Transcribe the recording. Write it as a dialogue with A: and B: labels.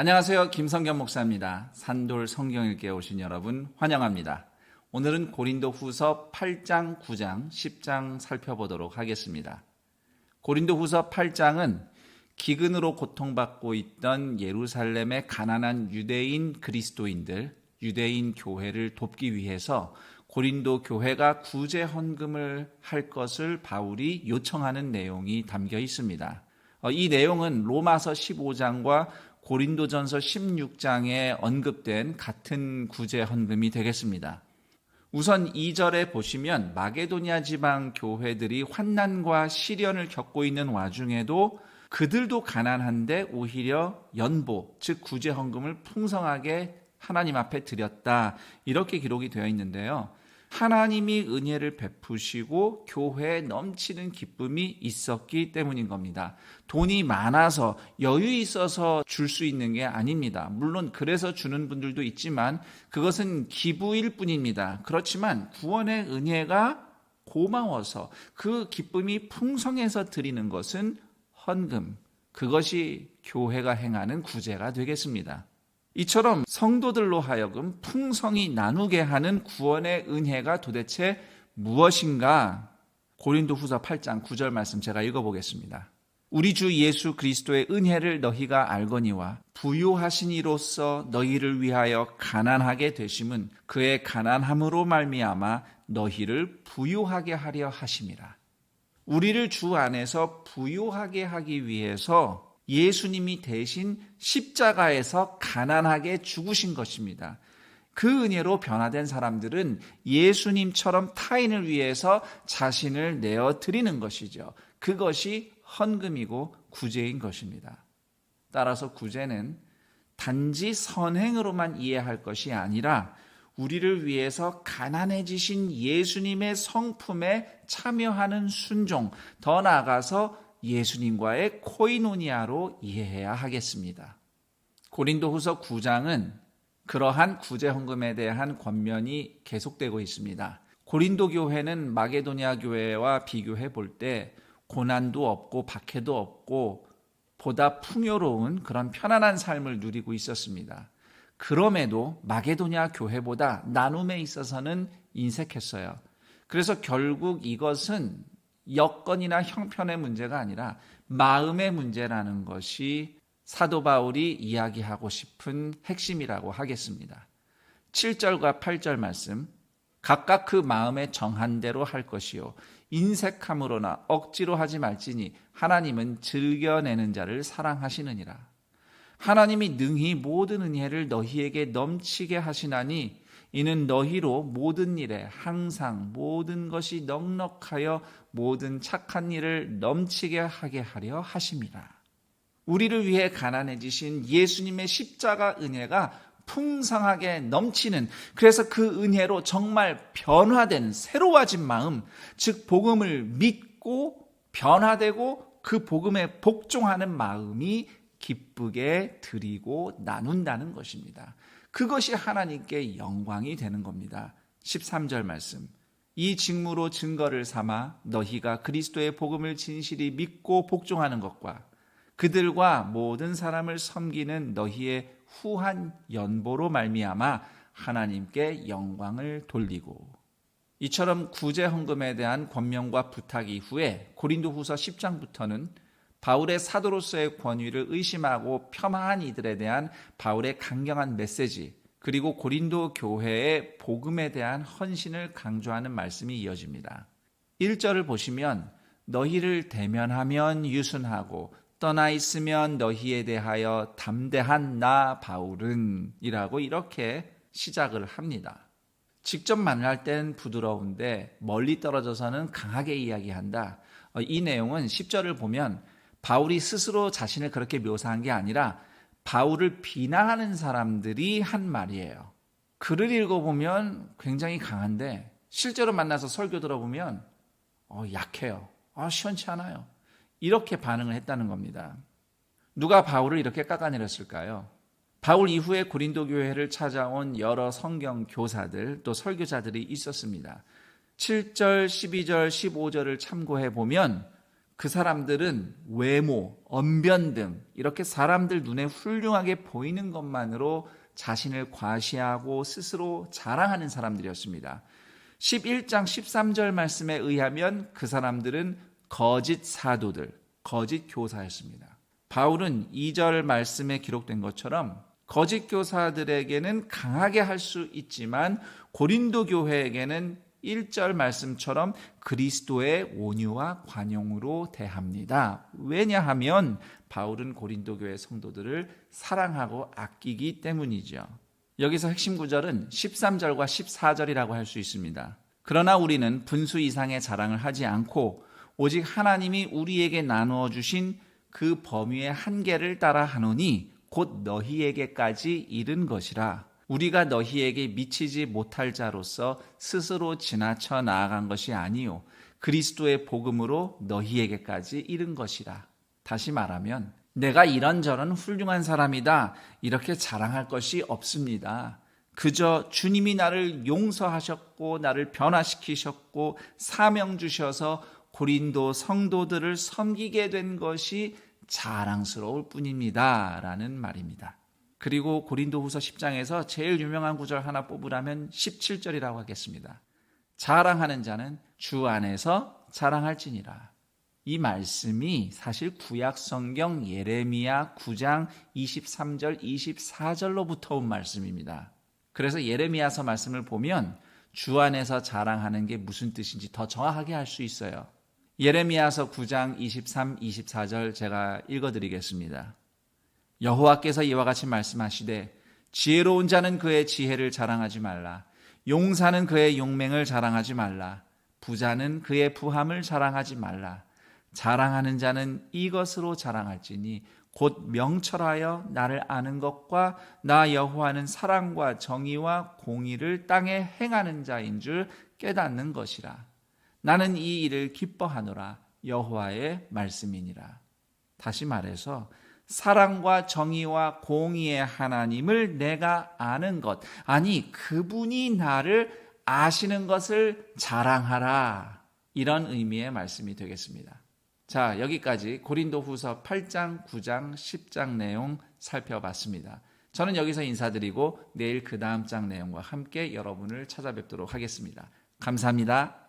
A: 안녕하세요. 김성겸 목사입니다. 산돌 성경 읽기에 오신 여러분 환영합니다. 오늘은 고린도 후서 8장, 9장, 10장 살펴보도록 하겠습니다. 고린도 후서 8장은 기근으로 고통받고 있던 예루살렘의 가난한 유대인 그리스도인들, 유대인 교회를 돕기 위해서 고린도 교회가 구제 헌금을 할 것을 바울이 요청하는 내용이 담겨 있습니다. 이 내용은 로마서 15장과 고린도전서 16장에 언급된 같은 구제 헌금이 되겠습니다. 우선 2절에 보시면 마게도냐 지방 교회들이 환난과 시련을 겪고 있는 와중에도 그들도 가난한데 오히려 연보, 즉 구제 헌금을 풍성하게 하나님 앞에 드렸다. 이렇게 기록이 되어 있는데요. 하나님이 은혜를 베푸시고 교회에 넘치는 기쁨이 있었기 때문인 겁니다. 돈이 많아서 여유 있어서 줄 수 있는 게 아닙니다. 물론 그래서 주는 분들도 있지만 그것은 기부일 뿐입니다. 그렇지만 구원의 은혜가 고마워서 그 기쁨이 풍성해서 드리는 것은 헌금, 그것이 교회가 행하는 구제가 되겠습니다. 이처럼 성도들로 하여금 풍성히 나누게 하는 구원의 은혜가 도대체 무엇인가? 고린도 후서 8장 9절 말씀 제가 읽어보겠습니다. 우리 주 예수 그리스도의 은혜를 너희가 알거니와 부요하신 이로써 너희를 위하여 가난하게 되심은 그의 가난함으로 말미암아 너희를 부요하게 하려 하심이라. 우리를 주 안에서 부요하게 하기 위해서 예수님이 대신 십자가에서 가난하게 죽으신 것입니다. 그 은혜로 변화된 사람들은 예수님처럼 타인을 위해서 자신을 내어드리는 것이죠. 그것이 헌금이고 구제인 것입니다. 따라서 구제는 단지 선행으로만 이해할 것이 아니라 우리를 위해서 가난해지신 예수님의 성품에 참여하는 순종, 더 나아가서 예수님과의 코이노니아로 이해해야 하겠습니다. 고린도후서 9장은 그러한 구제 헌금에 대한 권면이 계속되고 있습니다. 고린도 교회는 마게도냐 교회와 비교해 볼 때 고난도 없고 박해도 없고 보다 풍요로운 그런 편안한 삶을 누리고 있었습니다. 그럼에도 마게도냐 교회보다 나눔에 있어서는 인색했어요. 그래서 결국 이것은 여건이나 형편의 문제가 아니라 마음의 문제라는 것이 사도 바울이 이야기하고 싶은 핵심이라고 하겠습니다. 7절과 8절 말씀, 각각 그 마음에 정한 대로 할 것이요 인색함으로나 억지로 하지 말지니 하나님은 즐겨내는 자를 사랑하시느니라. 하나님이 능히 모든 은혜를 너희에게 넘치게 하시나니 이는 너희로 모든 일에 항상 모든 것이 넉넉하여 모든 착한 일을 넘치게 하게 하려 하심이라. 우리를 위해 가난해지신 예수님의 십자가 은혜가 풍성하게 넘치는, 그래서 그 은혜로 정말 변화된 새로워진 마음, 즉 복음을 믿고 변화되고 그 복음에 복종하는 마음이 기쁘게 드리고 나눈다는 것입니다. 그것이 하나님께 영광이 되는 겁니다. 13절 말씀, 이 직무로 증거를 삼아 너희가 그리스도의 복음을 진실히 믿고 복종하는 것과 그들과 모든 사람을 섬기는 너희의 후한 연보로 말미암아 하나님께 영광을 돌리고. 이처럼 구제 헌금에 대한 권면과 부탁 이후에 고린도후서 10장부터는 바울의 사도로서의 권위를 의심하고 폄하한 이들에 대한 바울의 강경한 메시지, 그리고 고린도 교회의 복음에 대한 헌신을 강조하는 말씀이 이어집니다. 1절을 보시면 너희를 대면하면 유순하고 떠나 있으면 너희에 대하여 담대한 나 바울은 이라고 이렇게 시작을 합니다. 직접 만날 땐 부드러운데 멀리 떨어져서는 강하게 이야기한다. 이 내용은 10절을 보면 바울이 스스로 자신을 그렇게 묘사한 게 아니라 바울을 비난하는 사람들이 한 말이에요. 글을 읽어보면 굉장히 강한데 실제로 만나서 설교 들어보면 약해요. 시원치 않아요. 이렇게 반응을 했다는 겁니다. 누가 바울을 이렇게 깎아내렸을까요? 바울 이후에 고린도 교회를 찾아온 여러 성경 교사들 또 설교자들이 있었습니다. 7절, 12절, 15절을 참고해 보면 그 사람들은 외모, 언변 등 이렇게 사람들 눈에 훌륭하게 보이는 것만으로 자신을 과시하고 스스로 자랑하는 사람들이었습니다. 11장 13절 말씀에 의하면 그 사람들은 거짓 사도들, 거짓 교사였습니다. 바울은 2절 말씀에 기록된 것처럼 거짓 교사들에게는 강하게 할 수 있지만 고린도 교회에게는 1절 말씀처럼 그리스도의 온유와 관용으로 대합니다. 왜냐하면 바울은 고린도 교회 성도들을 사랑하고 아끼기 때문이죠. 여기서 핵심 구절은 13절과 14절이라고 할 수 있습니다. 그러나 우리는 분수 이상의 자랑을 하지 않고 오직 하나님이 우리에게 나누어 주신 그 범위의 한계를 따라 하노니 곧 너희에게까지 이른 것이라. 우리가 너희에게 미치지 못할 자로서 스스로 지나쳐 나아간 것이 아니요 그리스도의 복음으로 너희에게까지 이른 것이라. 다시 말하면 내가 이런저런 훌륭한 사람이다 이렇게 자랑할 것이 없습니다. 그저 주님이 나를 용서하셨고 나를 변화시키셨고 사명 주셔서 고린도 성도들을 섬기게 된 것이 자랑스러울 뿐입니다 라는 말입니다. 그리고 고린도후서 10장에서 제일 유명한 구절 하나 뽑으라면 17절이라고 하겠습니다. 자랑하는 자는 주 안에서 자랑할지니라. 이 말씀이 사실 구약 성경 예레미야 9장 23절 24절로부터 온 말씀입니다. 그래서 예레미야서 말씀을 보면 주 안에서 자랑하는 게 무슨 뜻인지 더 정확하게 알 수 있어요. 예레미야서 9장 23, 24절 제가 읽어드리겠습니다. 여호와께서 이와 같이 말씀하시되 지혜로운 자는 그의 지혜를 자랑하지 말라. 용사는 그의 용맹을 자랑하지 말라. 부자는 그의 부함을 자랑하지 말라. 자랑하는 자는 이것으로 자랑할지니 곧 명철하여 나를 아는 것과 나 여호와는 사랑과 정의와 공의를 땅에 행하는 자인 줄 깨닫는 것이라. 나는 이 일을 기뻐하노라. 여호와의 말씀이니라. 다시 말해서 사랑과 정의와 공의의 하나님을 내가 아는 것, 아니 그분이 나를 아시는 것을 자랑하라. 이런 의미의 말씀이 되겠습니다. 자, 여기까지 고린도후서 8장, 9장, 10장 내용 살펴봤습니다. 저는 여기서 인사드리고 내일 그 다음 장 내용과 함께 여러분을 찾아뵙도록 하겠습니다. 감사합니다.